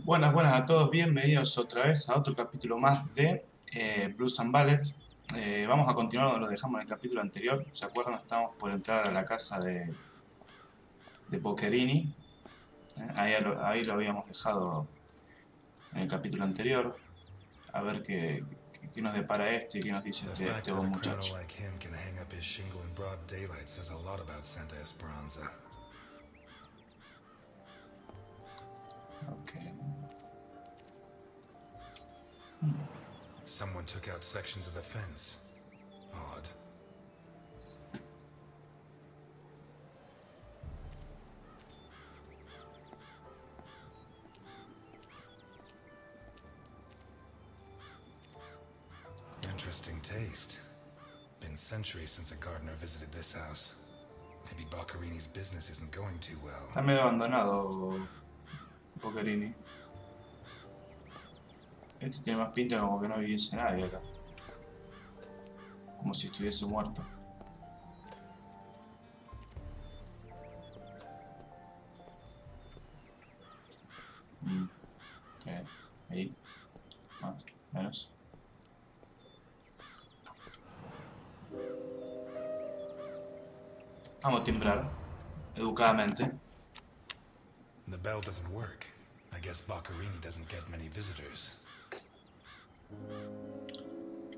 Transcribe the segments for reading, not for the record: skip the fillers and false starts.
Buenas, buenas a todos, bienvenidos otra vez a otro capítulo más de Blues and Ballads. Vamos a continuar donde lo dejamos en el capítulo anterior. ¿Se acuerdan? Estamos por entrar a la casa de Boccherini. Ahí lo habíamos dejado en el capítulo anterior. A ver qué nos depara este y qué nos dice The este, fact este that buen a criminal muchacho. like him can hang up his shingle in broad daylight says a lot about Santa Esperanza. Okay. Someone took out sections of the fence. Odd. Interesting taste. Been centuries since a gardener visited this house. Maybe Boccherini's business isn't going too well. Está medio abandonado Boccherini. Este tiene más pinta como que no viviese nadie acá. Como si estuviese muerto. Okay. Ahí. Más o menos. Vamos a timbrar. Educadamente. The bell doesn't work. I guess Boccherini doesn't get many visitors.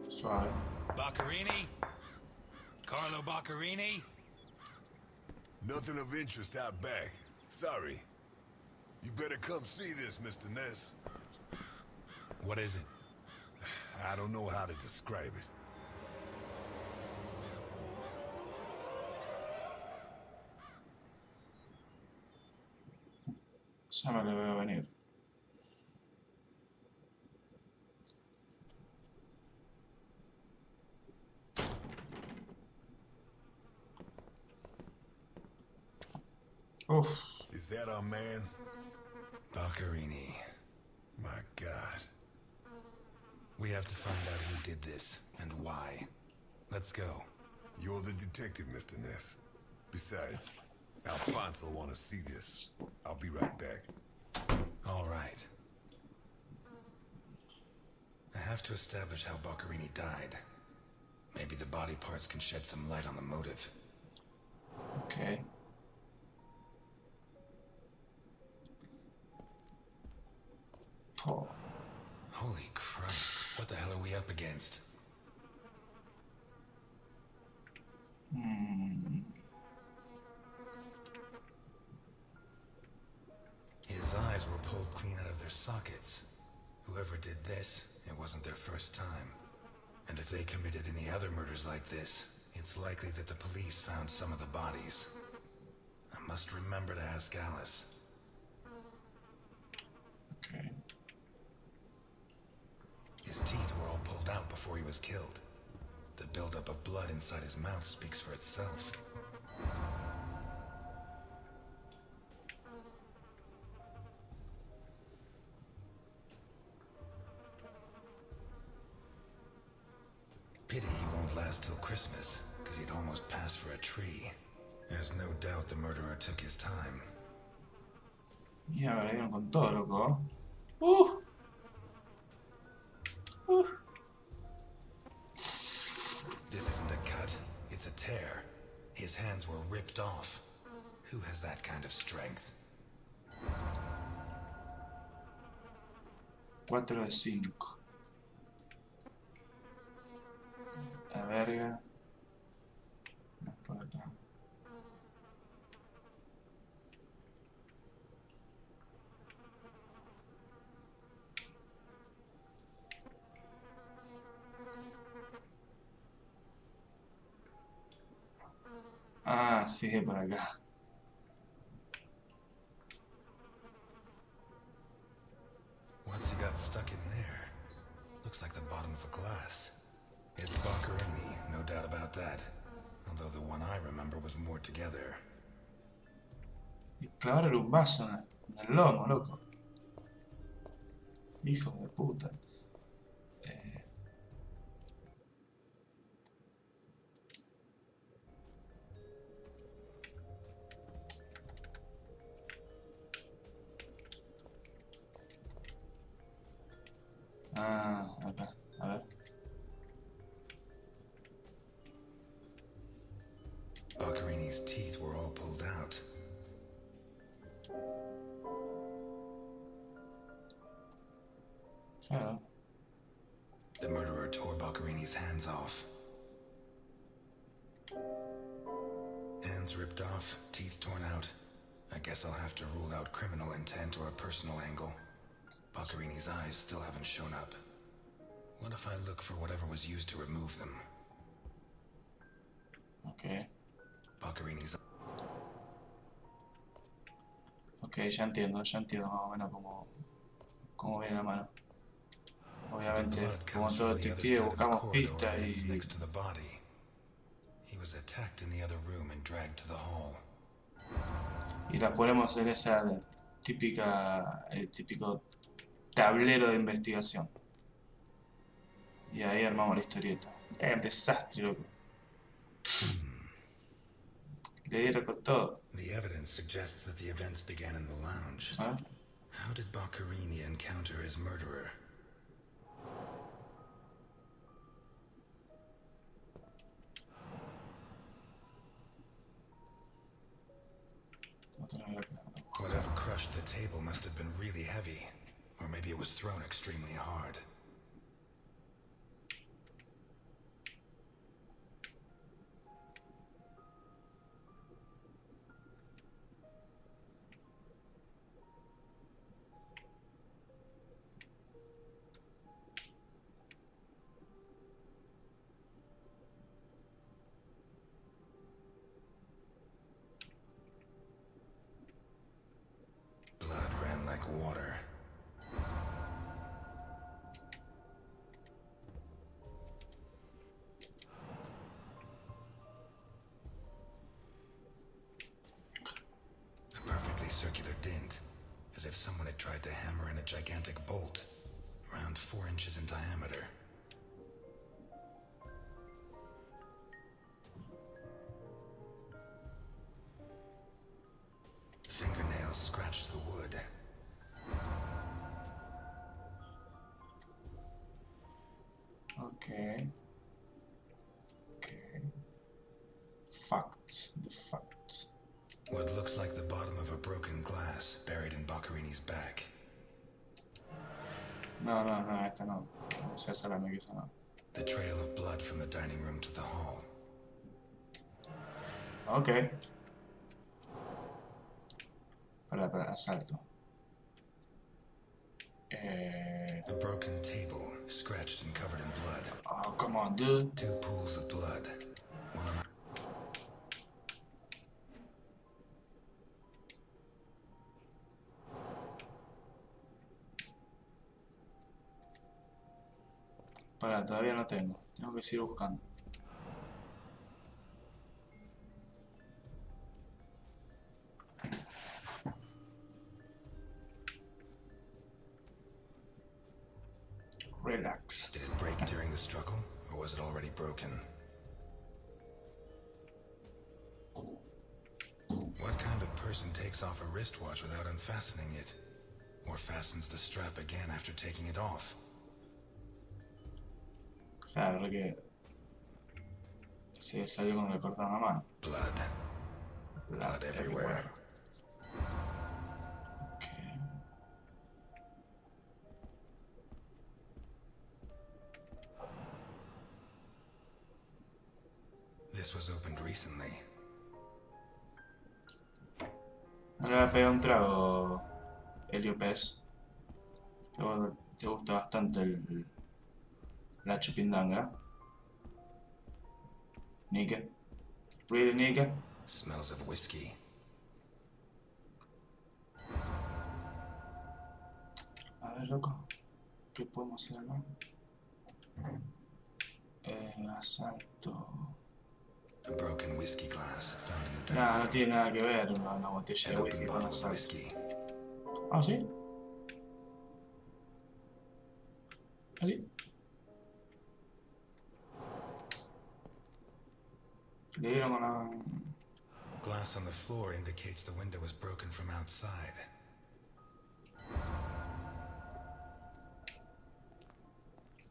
Suave. Boccherini? Carlo Boccherini? Nothing of interest out back. Sorry. You better come see this, Mr. Ness. What is it? I don't know how to describe it. Ya me lo veo venir. Uf. Is that our man? Boccherini. My God. We have to find out who did this and why. Let's go. You're the detective, Mr. Ness. Besides, Alfonso will want to see this. I'll be right back. All right. I have to establish how Boccherini died. Maybe the body parts can shed some light on the motive. Okay. Oh. Holy Christ, what the hell are we up against? His eyes were pulled clean out of their sockets. Whoever did this, it wasn't their first time. And if they committed any other murders like this, it's likely that the police found some of the bodies. I must remember to ask Alice. Okay. His teeth were all pulled out before he was killed. The buildup of blood inside his mouth speaks for itself. Pity he won't last till Christmas, because he'd almost passed for a tree. There's no doubt the murderer took his time. Mira, me la dieron con todo, loco. This isn't a cut, it's a tear. His hands were ripped off. Who has that kind of strength? 4 de 5. La verga. No, por acá. Ah, sigue por acá. What's he got stuck in there? Looks like the bottom of a glass. It's Boccherini, no doubt about that. Although the one I remember was more together. Y clavarle un vaso en el lomo, loco. Hijo de puta. Claro. The murderer tore Boccarini's hands off. Hands ripped off, teeth torn out. I guess I'll have to rule out criminal intent or a personal angle. Boccarini's eyes still haven't shown up. What if I look for whatever was used to remove them? Ok. Boccarini's... Ok, ya entiendo más o menos cómo viene la mano. Obviamente, como todo detective, buscamos pistas y... Y las ponemos en esa típica, el típico tablero de investigación. Y ahí armamos la historieta. Un desastre, loco. Le dieron con todo. The evidence suggests that the events began in the lounge. ¿Ah? How did Boccarini encounter his murderer? Whatever crushed the table must have been really heavy, or maybe it was thrown extremely hard. Blood ran like water. A perfectly circular dent, as if someone had tried to hammer in a gigantic bolt, around 4 inches in diameter. Fingernails scratched the wood. Okay. Fact. The fact. What looks like the bottom of a broken glass buried in Boccarini's back. No, esta no. Esa la que esa no. The trail of blood from the dining room to the hall. Ok. Para, asalto. A broken table, scratched and covered in blood. Oh, come on, dude. 2 pools of blood. One on... Para, todavía no tengo. Tengo que seguir buscando. Relax. Did it break during the struggle, or was it already broken? What kind of person takes off a wristwatch without unfastening it? Or fastens the strap again after taking it off? Claro, que se salió con le cortaron la mano. Blood. Blood everywhere. Okay. This was opened recently. No le voy a pegar un trago, Helio Pez. Que vos te gusta bastante la chupindanga. Nika. Really, Nika? Smells of whiskey. A ver, loco. ¿Qué podemos hacer acá? Asalto. A broken whiskey glass found in the Nah, dining no room. tiene nada que ver una botella An de open whisky con bottle of asalto. whiskey. ¿Ah, sí? ¿Ah, sí? Le dieron con la... Glass on the floor indicates the window was broken from outside.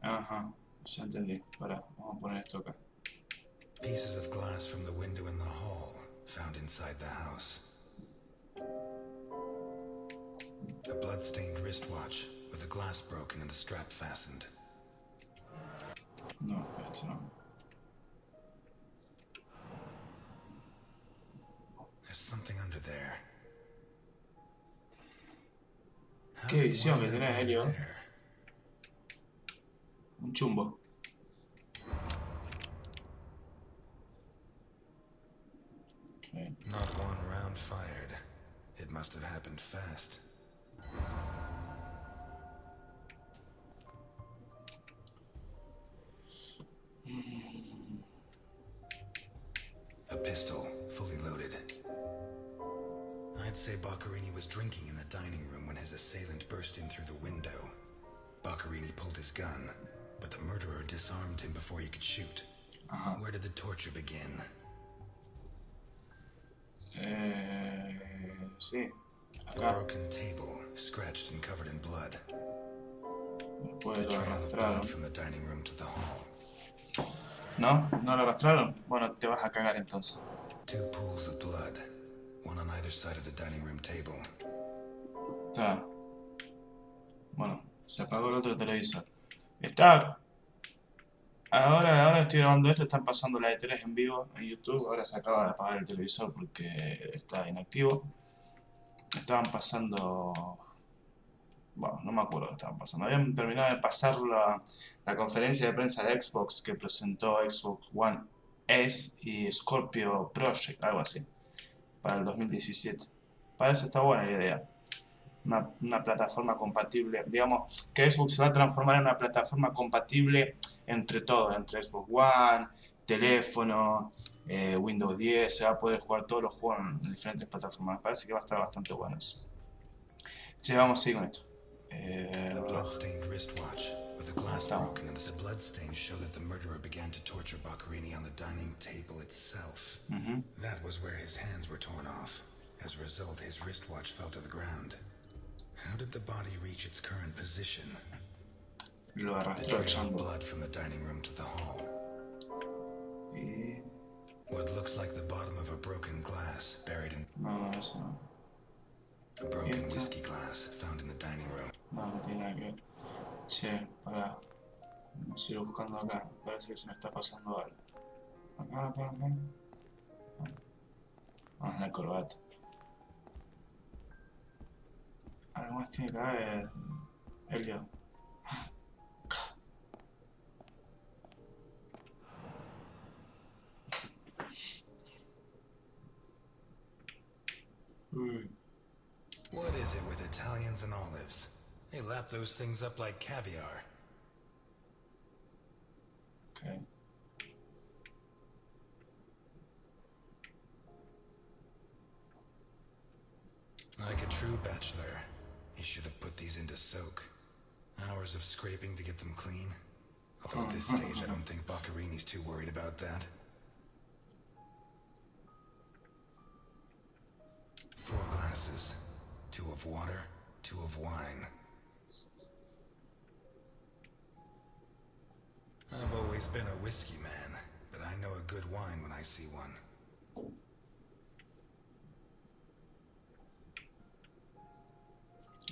Ajá, ya entendí. Pará, vamos a poner esto acá. Pieces of glass from the window in the hall found inside the house. A blood-stained wristwatch with the glass broken and the strap fastened. No, este no. There's something under there. How Qué did it visión que wind up tenés, under Helio. there? Un chumbo. Okay. Not one round fired. It must have happened fast. A pistol, fully loaded. I'd say Boccherini was drinking in the dining room when his assailant burst in through the window. Boccherini pulled his gun, but the murderer disarmed him before he could shoot. Where did the torture begin? Sí. A Acá. broken table, scratched and covered in blood. Después The lo trail of arrastraron. blood from the dining room to the hall. ¿No? ¿No lo arrastraron? Bueno, te vas a cagar entonces. 2 pools of blood, one on either side of the dining room table. Está. Bueno, se apagó el otro televisor. Está. Ahora estoy grabando esto, están pasando la E3 en vivo en YouTube. Ahora se acaba de apagar el televisor porque está inactivo. Estaban pasando... Bueno, no me acuerdo lo que estaban pasando. Habían terminado de pasar la conferencia de prensa de Xbox que presentó Xbox One S y Scorpio Project, algo así, para el 2017. Parece que está buena la idea. Una plataforma compatible. Digamos que Xbox se va a transformar en una plataforma compatible entre todo, entre Xbox One, teléfono, Windows 10. Se va a poder jugar todos los juegos en diferentes plataformas. Me parece que va a estar bastante bueno eso. Che, vamos a seguir con esto. The blood-stained wristwatch, with the glass broken, and the bloodstains show that the murderer began to torture Boccherini on the dining table itself. That was where his hands were torn off. As a result, his wristwatch fell to the ground. How did the body reach its current position? Lo The arrastró trail el of chango. blood from the dining room to the hall. Y... What looks like the bottom of a broken glass buried in No, eso no. a broken Esto. whiskey glass found in the dining room. No tiene nada que ver. Che, pará. Me sigo buscando acá. Parece que se me está pasando algo. Acá. Ah, la corbata. Algo más tiene que haber. Helio. What is it with Italians and olives? They lap those things up like caviar. Okay. Like a true bachelor, he should have put these into soak. Hours of scraping to get them clean. Although at this stage, I don't think Boccherini's too worried about that. 4 glasses. 2 of water, 2 of wine. I've always been a whiskey man, but I know a good wine when I see one.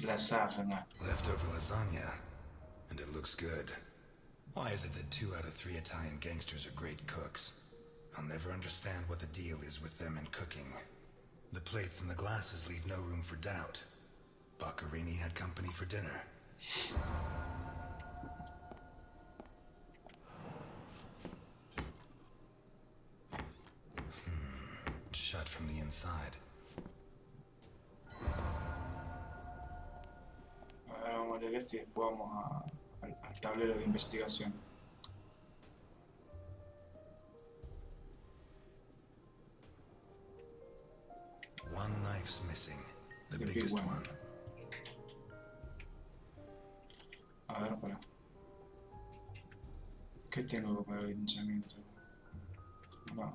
Lasagna. Leftover lasagna, and it looks good. Why is it that 2 out of 3 Italian gangsters are great cooks? I'll never understand what the deal is with them and cooking. The plates and the glasses leave no room for doubt. Boccherini had company for dinner. Shut from the inside. Ahora vamos a leer este y después vamos al tablero de investigación. One knife's missing. The The big biggest one. one. A ver, para. ¿Qué tengo para el hinchamiento? No.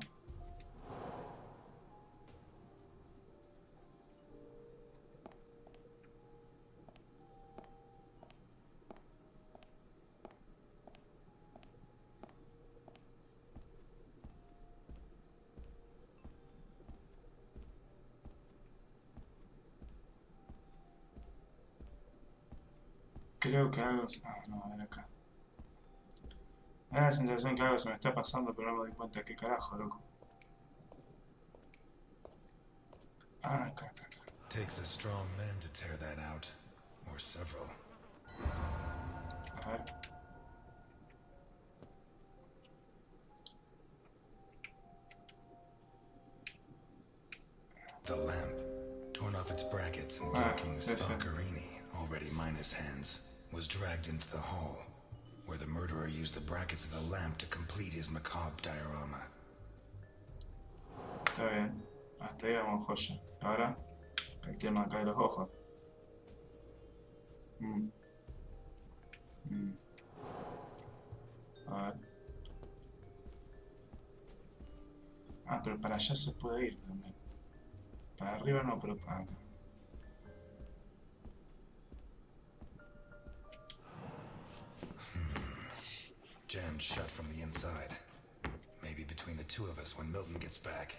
Creo que algo... Ah, no, a ver acá. Me da la sensación que algo se me está pasando, pero no me doy cuenta. ¿Qué carajo, loco? Ah, acá. Takes a strong man to tear that out. Or several. A ver. The lamp, torn off its brackets and blocking the Stalkerini, already minus hands, was dragged into the hall, where the murderer used the brackets of the lamp to complete his macabre diorama. Está bien. Hasta ahí vamos, joya. Ahora, el tema acá de los ojos. A ver. Ah, pero para allá se puede ir también. Para arriba no, pero para acá. Jammed shut from the inside. Maybe between the two of us when Milton gets back.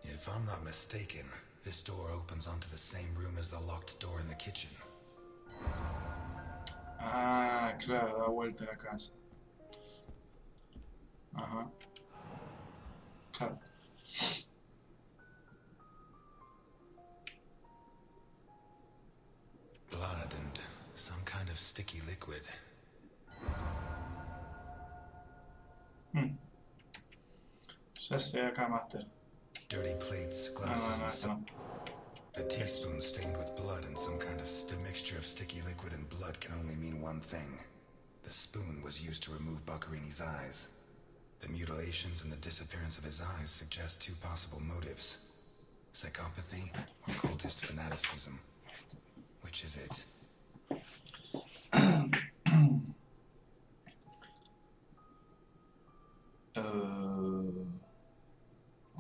If I'm not mistaken, this door opens onto the same room as the locked door in the kitchen. Ah, claro, da vuelta a la casa. Ajá. Claro. Blood and some kind of sticky liquid. Ya sé acá, Master. Dirty plates, No, glasses, no, and esto no. a teaspoon stained with blood and some kind of mixture of sticky liquid and blood can only mean one thing. The spoon was used to remove Boccarini's eyes. The mutilations and the disappearance of his eyes suggest two possible motives. Psychopathy or cultist fanaticism. Which is it?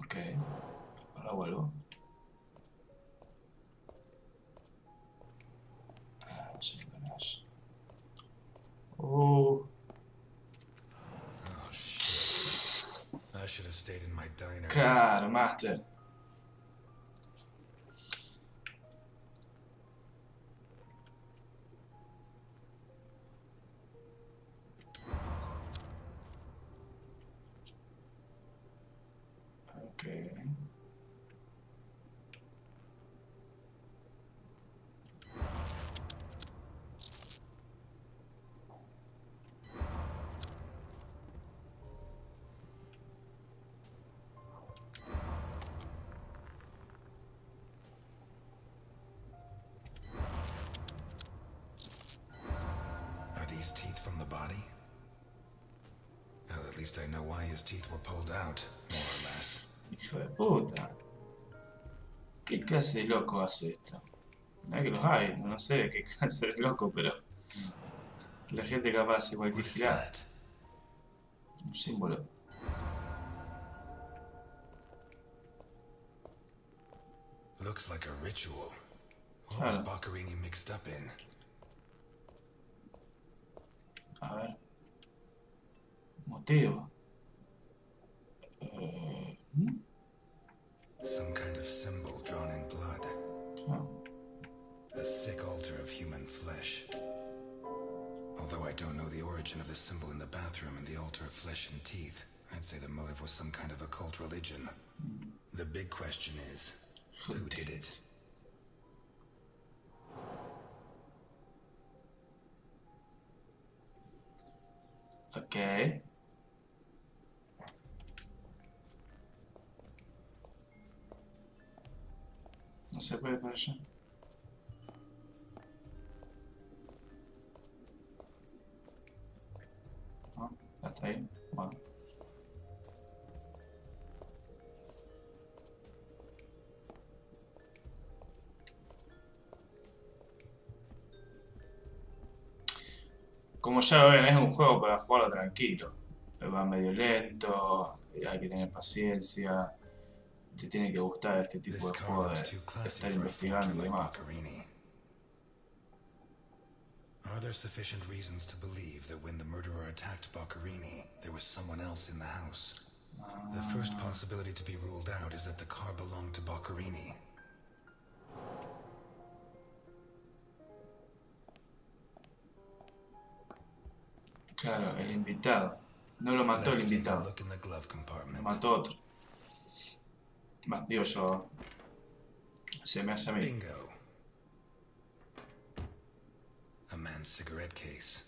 Ok. Ahora vuelvo. Oh shit. I should have stayed in my diner. Claro, Master. Ok. Are these teeth from the body? Well, at least I know why his teeth were pulled out, more or less. Hijo de puta. ¿Qué clase de loco hace esto? No que los hay, no sé qué clase de loco, pero la gente capaz hace cualquier What is girada. that? Un símbolo. Looks like a ritual. What was Boccarini mixed up in? A ver. Motivo. Some kind of symbol drawn in blood. Oh. A sick altar of human flesh. Although I don't know the origin of the symbol in the bathroom and the altar of flesh and teeth, I'd say the motive was some kind of occult religion. The big question is, who did it? Ok. No se puede para allá. No, hasta ahí. Bueno. Como ya ven, es un juego para jugarlo tranquilo. Va medio lento, hay que tener paciencia. Te tiene que gustar este tipo This de car juego de looks too classy estar for a investigando forger y like demás. Boccarini. Are there sufficient reasons to believe that when the murderer attacked Boccarini, there was someone else in the house? The first possibility to be ruled out is that the car belonged to Boccarini. Claro, el invitado. No lo mató el Let's take a invitado. look in the glove Lo compartment. mató otro. Va, digo yo. Se me hace a mí. Bingo. A man's cigarette case.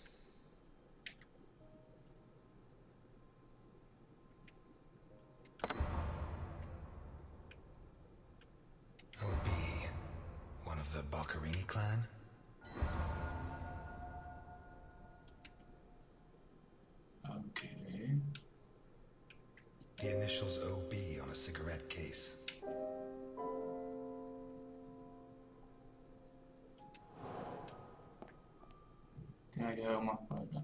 OB. One of the Boccarini clan? Ok. The initials OB on a cigarette case. Tiene que haber algo más por acá.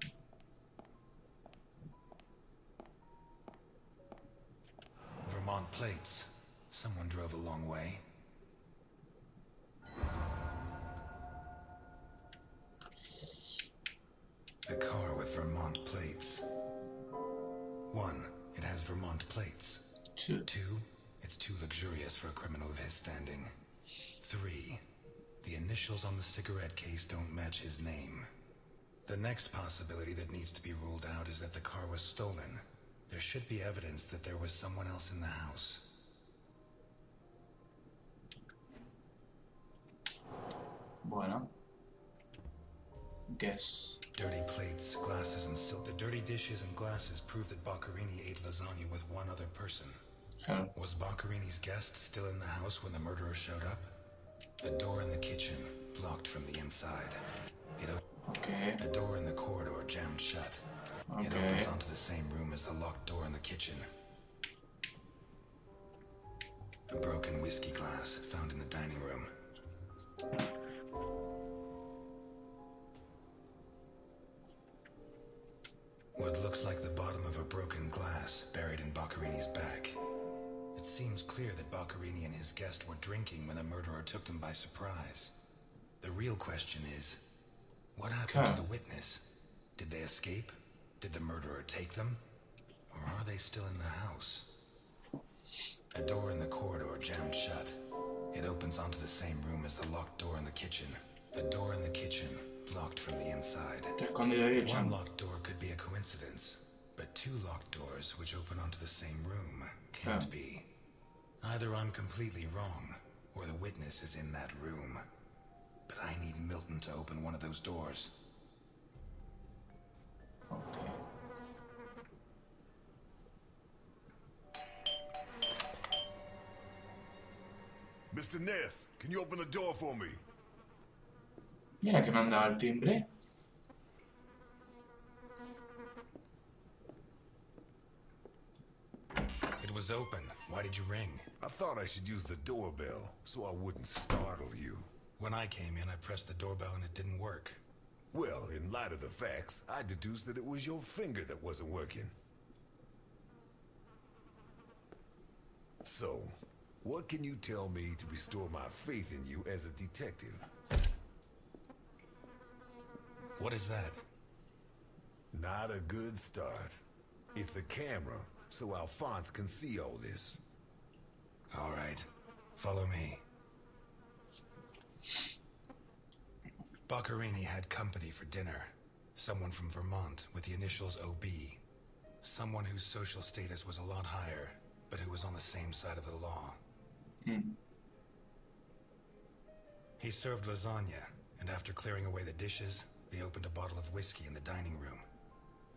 Vermont plates. Someone drove a long way. A car with Vermont plates. 1. It has Vermont plates. 2. 2. It's too luxurious for a criminal of his standing. 3. The initials on the cigarette case don't match his name. The next possibility that needs to be ruled out is that the car was stolen. There should be evidence that there was someone else in the house. Bueno. Guess. Dirty plates, glasses, and silk. The dirty dishes and glasses prove that Boccarini ate lasagna with one other person. Claro. Was Boccarini's guest still in the house when the murderer showed up? A door in the kitchen, blocked from the inside. Ok. A door in the corridor jammed shut. It Ok. opens onto the same room as the locked door in the kitchen. A broken whiskey glass found in the dining room. What looks like the bottom of a broken glass buried in Boccarini's back. It seems clear that Boccarini and his guest were drinking when the murderer took them by surprise. The real question is, what happened to the witness? Did they escape? Did the murderer take them? Or are they still in the house? A door in the corridor jammed shut. It opens onto the same room as the locked door in the kitchen. A door in the kitchen, locked from the inside. Está escondido ahí el One chango. locked door could be a coincidence, but 2 locked doors which open onto the same room can't be. Either I'm completely wrong, or the witness is in that room. But I need Milton to open one of those doors. Ok. Mr. Ness, can you open the door for me? Mira que me han dado el timbre. It was open. Why did you ring? I thought I should use the doorbell so I wouldn't startle you. When I came in, I pressed the doorbell and it didn't work. Well, in light of the facts, I deduced that it was your finger that wasn't working. So, what can you tell me to restore my faith in you as a detective? What is that? Not a good start. It's a camera, so Alphonse can see all this. All right. Follow me. Boccarini had company for dinner. Someone from Vermont with the initials OB. Someone whose social status was a lot higher, but who was on the same side of the law. He served lasagna, and after clearing away the dishes, they opened a bottle of whiskey in the dining room.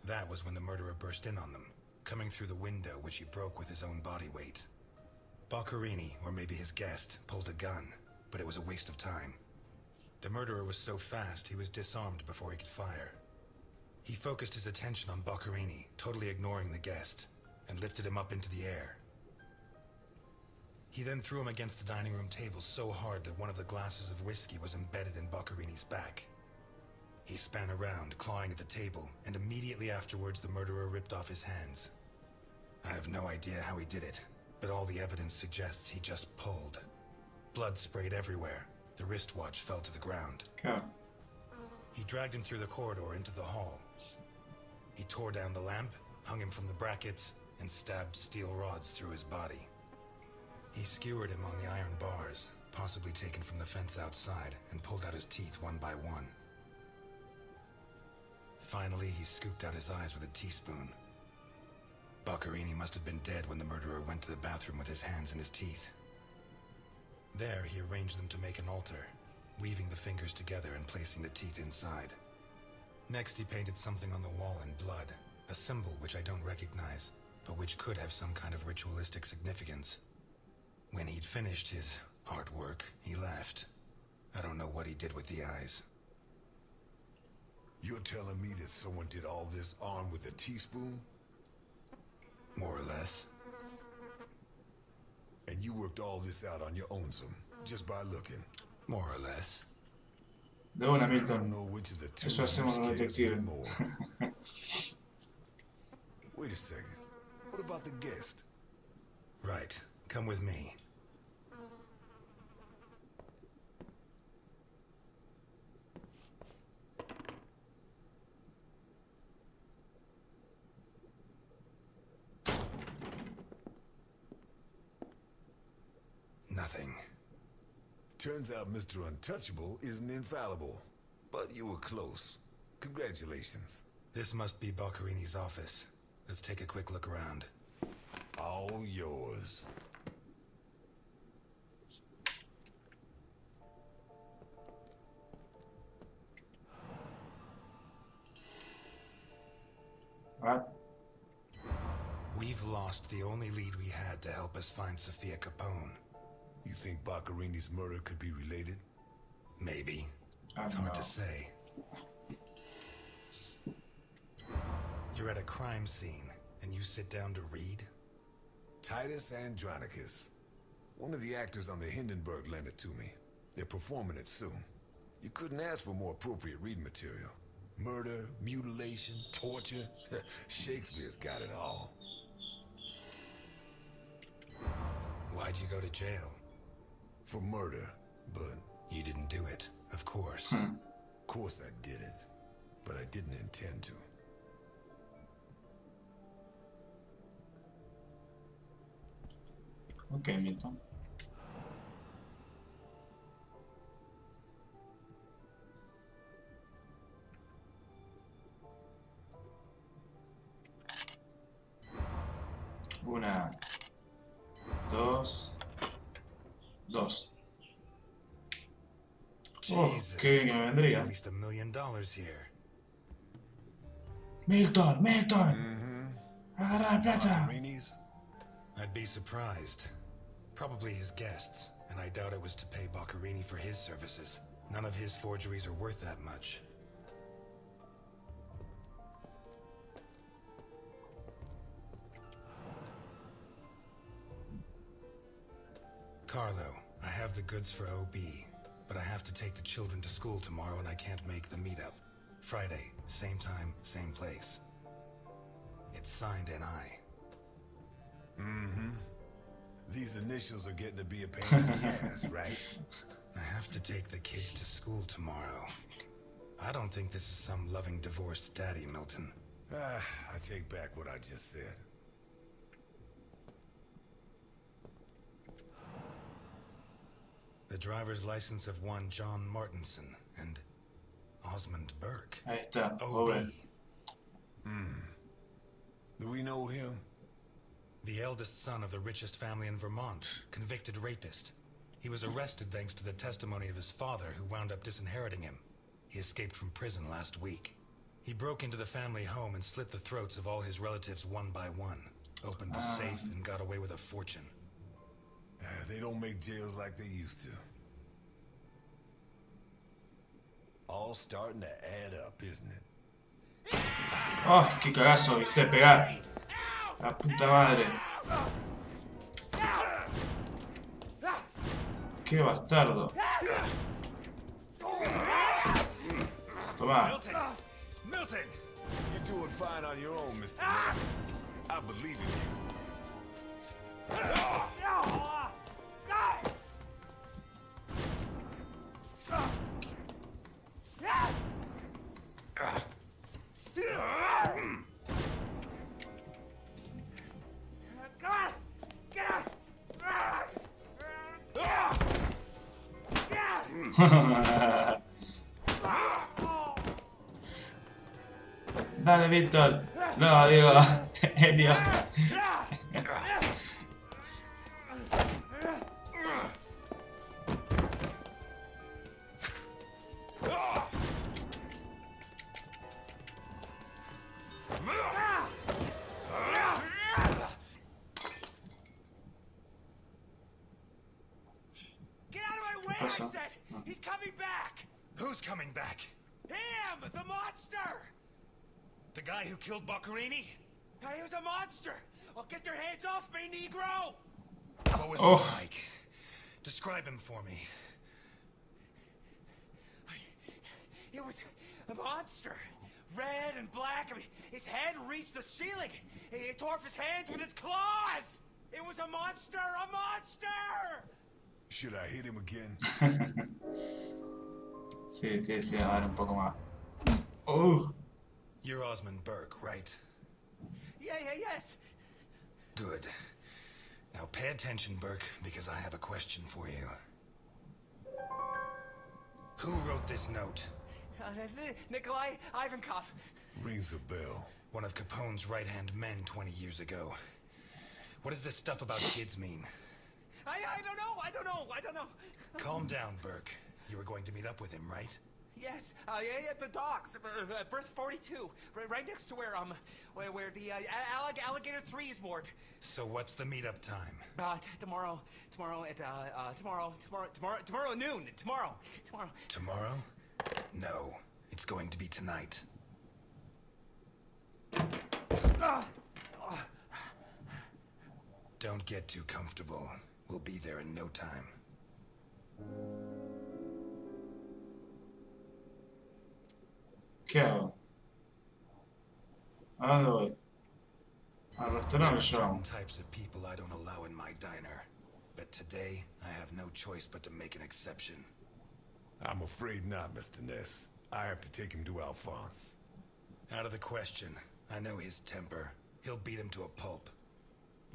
That was when the murderer burst in on them, coming through the window which he broke with his own body weight. Boccarini, or maybe his guest, pulled a gun, but it was a waste of time. The murderer was so fast he was disarmed before he could fire. He focused his attention on Boccarini, totally ignoring the guest, and lifted him up into the air. He then threw him against the dining room table so hard that one of the glasses of whiskey was embedded in Boccarini's back. He span around, clawing at the table, and immediately afterwards the murderer ripped off his hands. I have no idea how he did it, but all the evidence suggests he just pulled. Blood sprayed everywhere. The wristwatch fell to the ground. Claro. He dragged him through the corridor into the hall. He tore down the lamp, hung him from the brackets, and stabbed steel rods through his body. He skewered him on the iron bars, possibly taken from the fence outside, and pulled out his teeth one by one. Finally, he scooped out his eyes with a teaspoon. Boccherini must have been dead when the murderer went to the bathroom with his hands in his teeth. There, he arranged them to make an altar, weaving the fingers together and placing the teeth inside. Next, he painted something on the wall in blood, a symbol which I don't recognize, but which could have some kind of ritualistic significance. When he'd finished his artwork, he left. I don't know what he did with the eyes. You're telling me that someone did all this armed with a teaspoon? More or less. And you worked all this out on your own, just by looking? More or less. De una, I don't Milton. know which of the two Eso hacemos los scares me detectives. more. Wait a second. What about the guest? Right. Come with me. Nothing. Turns out Mr. Untouchable isn't infallible. But you were close. Congratulations. This must be Boccherini's office. Let's take a quick look around. All yours. What? We've lost the only lead we had to help us find Sophia Capone. You think Boccherini's murder could be related? Maybe. I It's don't hard know. to say. You're at a crime scene, and you sit down to read? Titus Andronicus. One of the actors on the Hindenburg lent it to me. They're performing it soon. You couldn't ask for more appropriate reading material. Murder, mutilation, torture. Shakespeare's got it all. Why'd you go to jail? For murder, but You didn't do it, of course. of course I did it. But I didn't intend to. Ok, Milton. Una, dos, dos. Oh, Jesus. qué bien que me There's vendría. at least $1 million here. Milton, Milton. Agarra la plata. Boccherini's? I'd be surprised. Probably his guests, and I doubt it was to pay Boccherini for his services. None of his forgeries are worth that much. Carlo, I have the goods for OB, but I have to take the children to school tomorrow and I can't make the meetup. Friday, same time, same place. It's signed NI. These initials are getting to be a pain in the ass, right? I have to take the kids to school tomorrow. I don't think this is some loving divorced daddy, Milton. I take back what I just said. The driver's license of one John Martinson and Osmond Burke. Ahí está, OB. joven. Do we know him? The eldest son of the richest family in Vermont, convicted rapist. He was arrested thanks to the testimony of his father, who wound up disinheriting him. He escaped from prison last week. He broke into the family home and slit the throats of all his relatives one by one, opened the safe and got away with a fortune. They don't make jails like they used to. All starting to add up, isn't it? Oh, qué cagazo, quise pegar. La puta madre. Qué bastardo. Toma. Milton! Milton! You're doing fine on your own, Mr. Ness. I believe in you. Dale, Víctor. No, digo, Elio. I said, he's coming back! Who's coming back? Him! The monster! The guy who killed Boccarini? He was a monster! Well, get your hands off me, Negro! What was he like? Describe him for me. It was a monster. Red and black. I mean, his head reached the ceiling. He tore off his hands with his claws! It was a monster! A monster! Should I hit him again? Sí, sí, sí, a ver un poco más. Oh. You're Osmond Burke, right? Yeah, yes. Good. Now pay attention, Burke, because I have a question for you. Who wrote this note? Nikolai Ivankov. Rings a bell. One of Capone's right-hand men 20 years ago. What does this stuff about kids mean? I don't know. Calm down, Burke. You were going to meet up with him, right? Yes, at the docks, berth 42, right next to where the alligator 3 is moored. So what's the meetup time? Tomorrow at noon. Tomorrow. Tomorrow? No, it's going to be tonight. Don't get too comfortable. We'll be there in no time. ¿Qué hago? ¿A dónde voy? Al There restaurante are certain yo. types of people I don't allow in my diner. But today, I have no choice but to make an exception. I'm afraid not, Mr. Ness. I have to take him to Alphonse. Out of the question. I know his temper. He'll beat him to a pulp.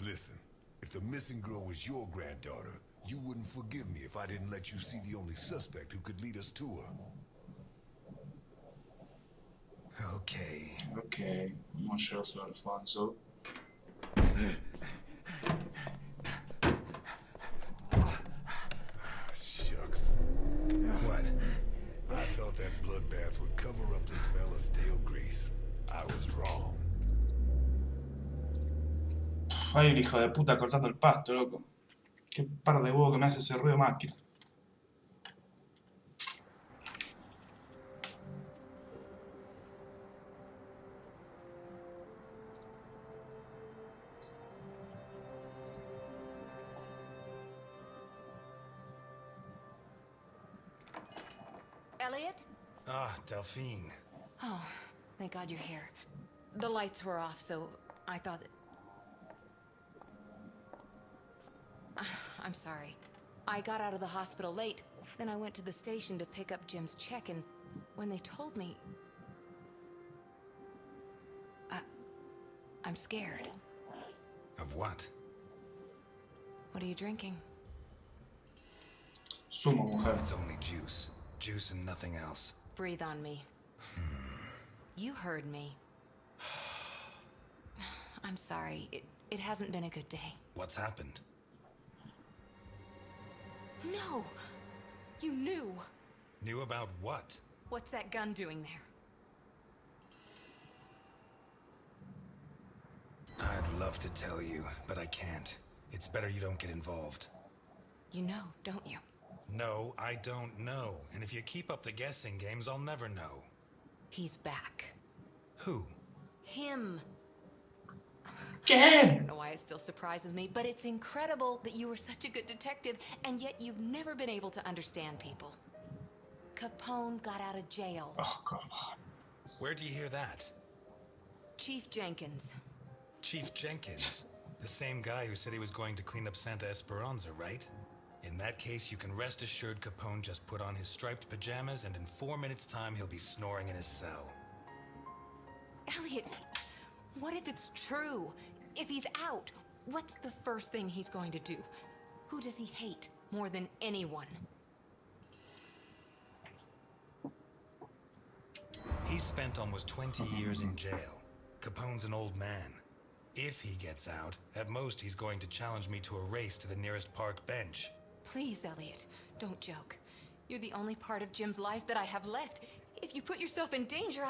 Listen, if the missing girl was your granddaughter, you wouldn't forgive me if I didn't let you see the only suspect who could lead us to her. Okay. Ok, vamos a llevarse a Alfonso. Shucks. What? I thought that bloodbath would cover up the smell of stale grease. I was wrong. Hay un hijo de puta cortando el pasto, loco. Qué par de huevo que me hace ese ruido máquina. Elliot? Ah, Delphine. Oh, thank God you're here. The lights were off, so I thought that... I'm sorry. I got out of the hospital late, then I went to the station to pick up Jim's check, and when they told me... I'm scared. Of what? What are you drinking? Sumo, mujer. It's only juice. Juice and nothing else. Breathe on me. You heard me. I'm sorry. It hasn't been a good day. What's happened? No! You knew! Knew about what? What's that gun doing there? I'd love to tell you, but I can't. It's better you don't get involved. You know, don't you? No, I don't know. And if you keep up the guessing games, I'll never know. He's back. Who? Him! I ¿Qué? don't know why it still surprises me, but it's incredible that you were such a good detective, and yet you've never been able to understand people. Capone got out of jail. Oh, come on. Where'd you hear that? Chief Jenkins. Chief Jenkins. The same guy who said he was going to clean up Santa Esperanza, right? In that case, you can rest assured Capone just put on his striped pajamas, and in 4 minutes' time, he'll be snoring in his cell. Elliot, what if it's true? If he's out, what's the first thing he's going to do? Who does he hate more than anyone? He's spent almost 20 years in jail. Capone's an old man. If he gets out, at most he's going to challenge me to a race to the nearest park bench. Please, Elliot, don't joke. You're the only part of Jim's life that I have left. If you put yourself in danger,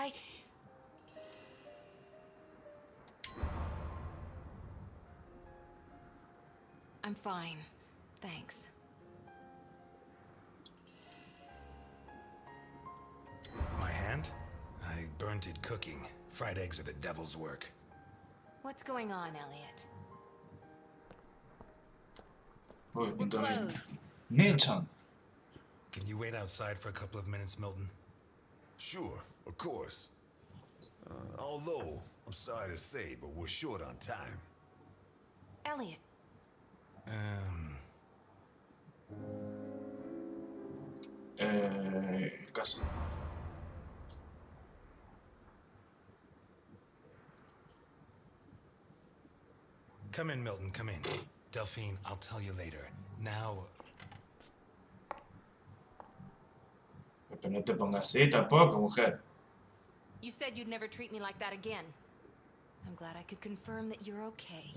I'm fine. Thanks. My hand? I burnt it cooking. Fried eggs are the devil's work. What's going on, Elliot? Uy, We're pinta bien. closed. Milton. Can you wait outside for a couple of minutes, Milton? Sure, of course. Although, I'm sorry to say, but we're short on time. Elliot, El caso. Come in, Milton, come in. Delphine, I'll tell you later. Now, Pero no te pongas así tampoco, mujer. you said you'd never treat me like that again. I'm glad I could confirm that you're okay.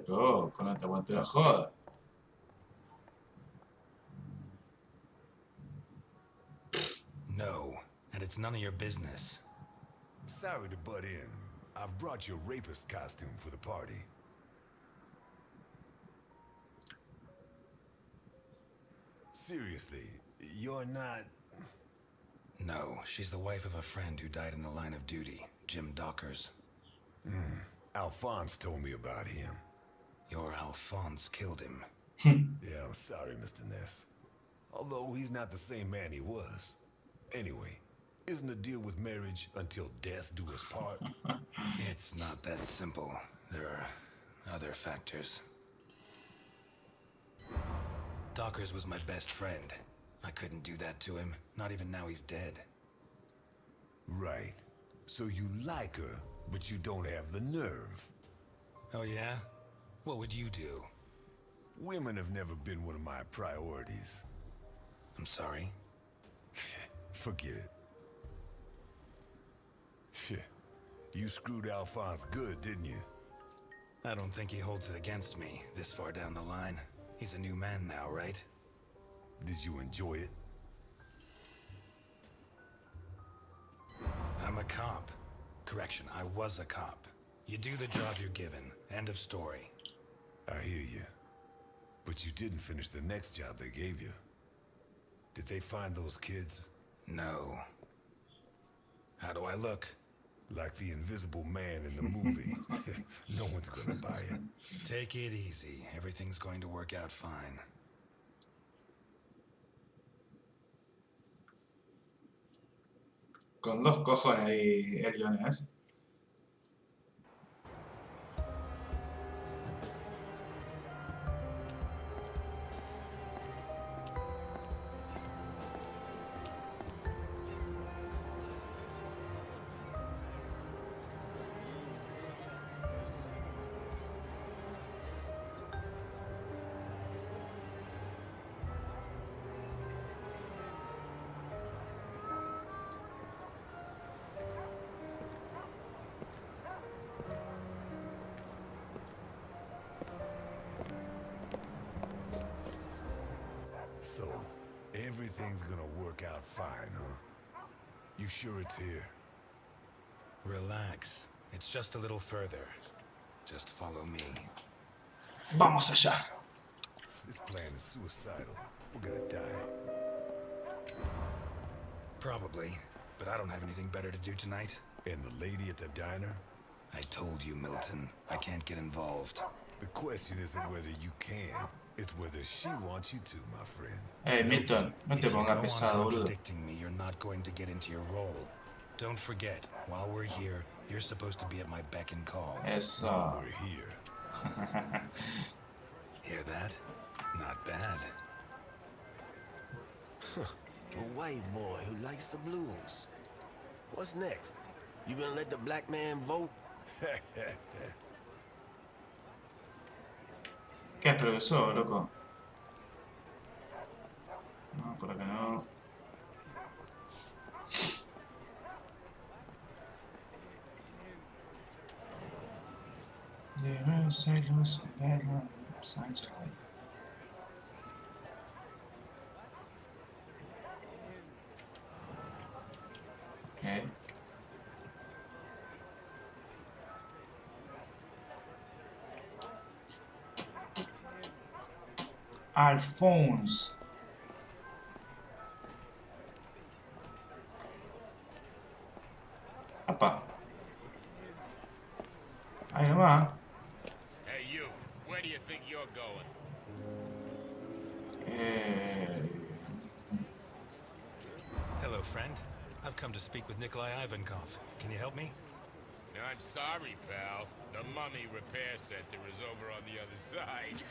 Loco, no te aguante la joda. no. And it's none of your business. Sorry to butt in. I've brought your rapist costume for the party. Seriously, you're not... No, she's the wife of a friend who died in the line of duty, Jim Dockers. Alphonse told me about him. Your Alphonse killed him. Yeah, I'm sorry, Mr. Ness. Although he's not the same man he was. Anyway, isn't the deal with marriage until death do us part? It's not that simple. There are other factors. Dockers was my best friend. I couldn't do that to him, not even now he's dead. Right. So you like her, but you don't have the nerve. Oh yeah? What would you do? Women have never been one of my priorities. I'm sorry. Forget it. Shit. You screwed Alphonse good, didn't you? I don't think he holds it against me this far down the line. He's a new man now, right? Did you enjoy it? I'm a cop. Correction, I was a cop. You do the job you're given. End of story. I hear you. But you didn't finish the next job they gave you. Did they find those kids? No. How do I look? Like the invisible man in the movie. No one's gonna buy it. Take it easy. Everything's going to work out fine. Con dos cojones ahí, el guionés. So, everything's gonna work out fine, huh? You sure it's here? Relax. It's just a little further. Just follow me. Vamos allá. This plan is suicidal. We're gonna die. Probably. But I don't have anything better to do tonight. And the lady at the diner? I told you, Milton. I can't get involved. The question isn't whether you can, it's whether she wants you to, my friend. Milton, no If te you go pongas on pesado, boludo. contradicting me, you're not going to get into your role. Don't forget, while we're here, you're supposed to be at my beck and call. Eso. We're here. Hear that? Not bad. A white boy who likes the blues. What's next? You gonna let the black man vote? ¿Qué es profesor, loco? No, por acá no. Celos, Sánchez. Okay. Alphonse. Apa. Ahí nomás. Hey, you. Where do you think you're going? Hello, friend. I've come to speak with Nikolai Ivankov. Can you help me? I'm sorry, pal. The mummy repair center is over on the other side.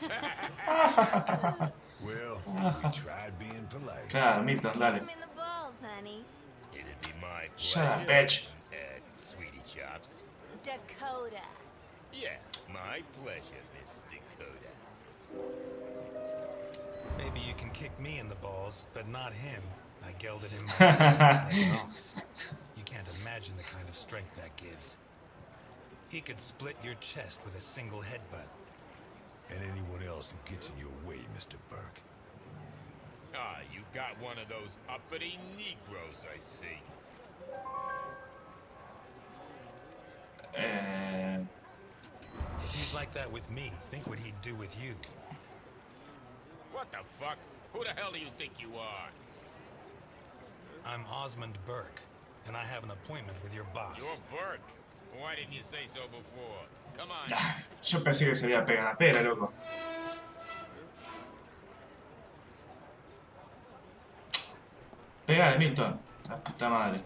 Well, we tried being polite. Claro, Milton, dale. Kick him in the balls, honey. It'd be my Shut up, pleasure. bitch. Sweetie Chops. Dakota. Yeah, my pleasure, Miss Dakota. Maybe you can kick me in the balls, but not him. I gelded him myself like an ox. You can't imagine the kind of strength that gives. He could split your chest with a single headbutt. And anyone else who gets in your way, Mr. Burke. Ah, you got one of those uppity Negroes, I see. If he's like that with me, think what he'd do with you. What the fuck? Who the hell do you think you are? I'm Osmond Burke, and I have an appointment with your boss. You're Burke. Why didn't you say so before? Come on. Yo pensé que se había pegado la pera, loco. Pegale, Milton. La puta madre.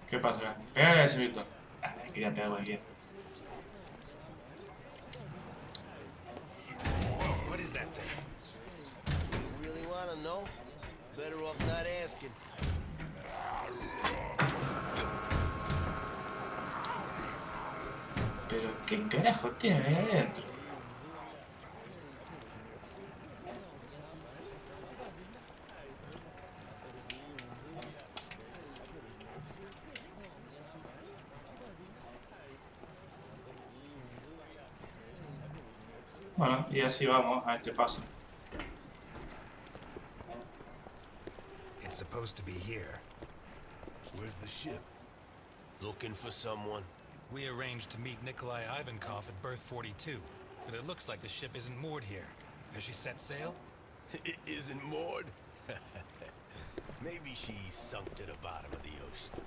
¿Qué pasa? Pegale a ese Milton. Ah, me quería pegar cualquiera. What is that thing? You really want to know? Better off not asking. Pero qué carajo tiene ahí adentro. Bueno, y así vamos a este paso. It's supposed to be here. Where's the ship? Looking for someone? We arranged to meet Nikolai Ivankov at berth 42, but it looks like the ship isn't moored here. Has she set sail? It isn't moored? Maybe she sunk to the bottom of the ocean.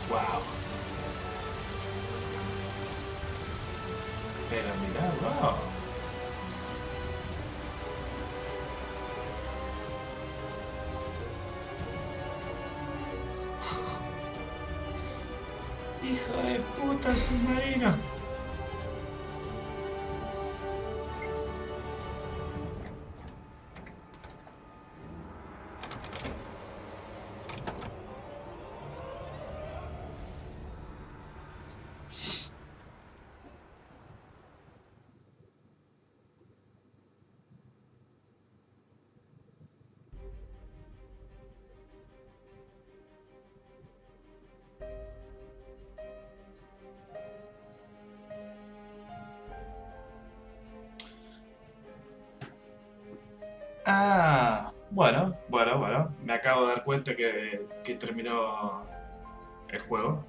Wow. Pero mirá, wow. Hijo de puta, el submarino. Ah, bueno. Me acabo de dar cuenta que terminó el juego.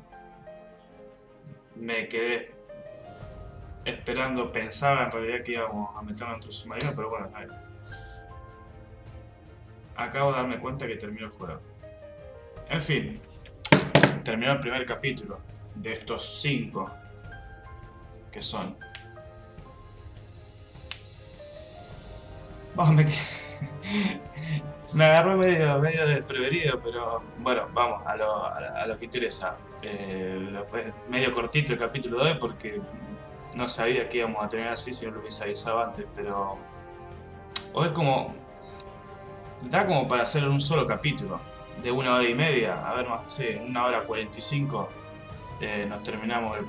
Me quedé esperando, pensaba en realidad que íbamos a meternos dentro del submarino, pero bueno, a ver. Acabo de darme cuenta que terminó el juego. En fin, terminó el primer capítulo de estos 5 que son. Oh, me agarró medio desprevenido, pero bueno, vamos a lo que interesa. Fue medio cortito el capítulo de hoy porque no sabía que íbamos a tener así si no lo hubiese avisado antes, pero hoy es como, da como para hacer un solo capítulo de 1 hora y media, a ver más, sí, 1 hora 45, nos terminamos el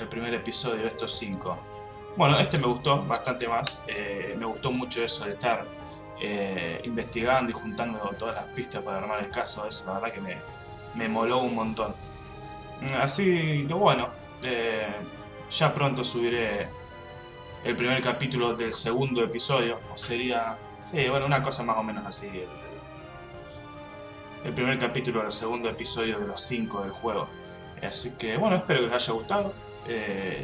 primer episodio de estos 5. Bueno, este me gustó bastante más, me gustó mucho eso de estar investigando y juntando todas las pistas para armar el caso, eso la verdad que me moló un montón. Así que bueno, ya pronto subiré el primer capítulo del segundo episodio, o sería, sí, bueno, una cosa más o menos así, el primer capítulo del segundo episodio de los 5 del juego. Así que bueno, espero que les haya gustado.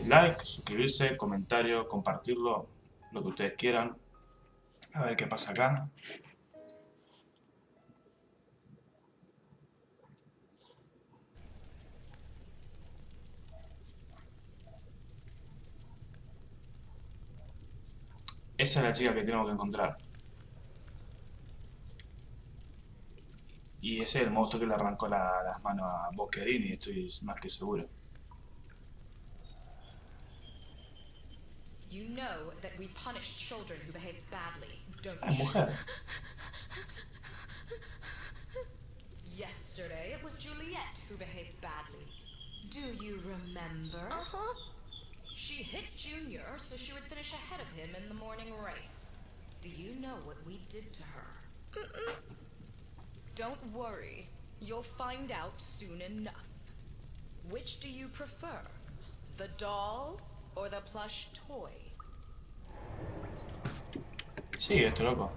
Like, suscribirse, comentario, compartirlo, lo que ustedes quieran. A ver qué pasa acá. Esa es la chica que tengo que encontrar. Y ese es el monstruo que le arrancó las manos a Boccherini, estoy más que seguro. You know that we punish children who behave badly, don't Ah, you? mujer. Yesterday, it was Juliet who behaved badly. Do you remember? Uh-huh. She hit Junior so she would finish ahead of him in the morning race. Do you know what we did to her? Don't worry. You'll find out soon enough. Which do you prefer? The doll or the plush toy? Sí, esto loco.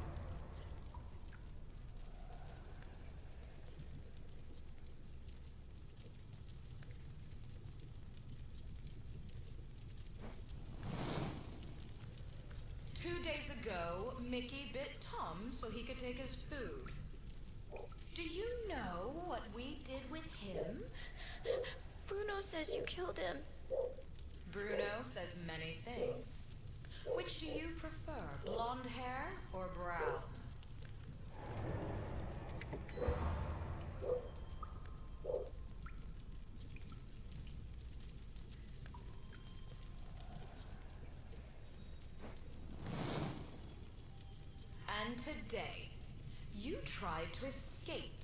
Ago, Mickey bit Tom so he could take his food. Do you know what we did with him? Bruno says you killed him. Bruno says many things. Which do you prefer, blonde hair or brown? And today, you tried to escape.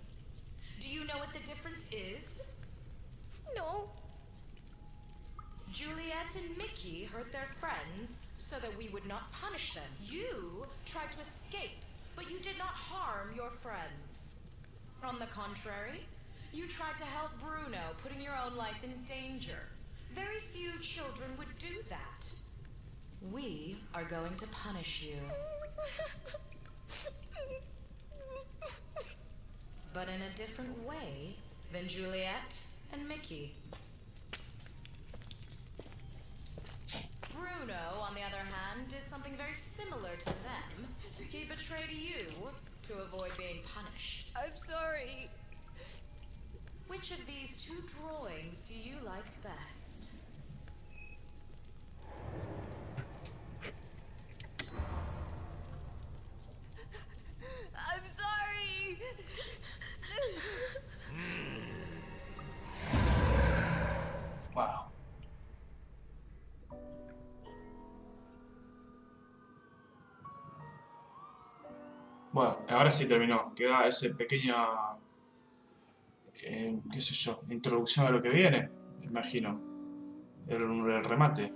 Do you know what the difference is? No. Juliet and Mickey hurt their friends so that we would not punish them. You tried to escape, but you did not harm your friends. On the contrary, you tried to help Bruno, putting your own life in danger. Very few children would do that. We are going to punish you. But in a different way than Juliet and Mickey. Bruno, on the other hand, did something very similar to them. He betrayed you to avoid being punished. I'm sorry. Which of these two drawings do you like best? I'm sorry. Wow. Bueno, ahora sí terminó. Queda ese pequeño, qué sé yo, introducción a lo que viene, imagino. El remate,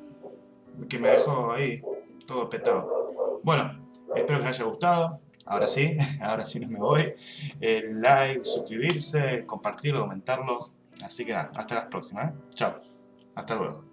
que me dejó ahí todo petado. Bueno, espero que les haya gustado. Ahora sí, ahora sí no me voy. Like, suscribirse, compartirlo, comentarlo. Así que nada, hasta la próxima, ¿eh? Chao. Hasta luego.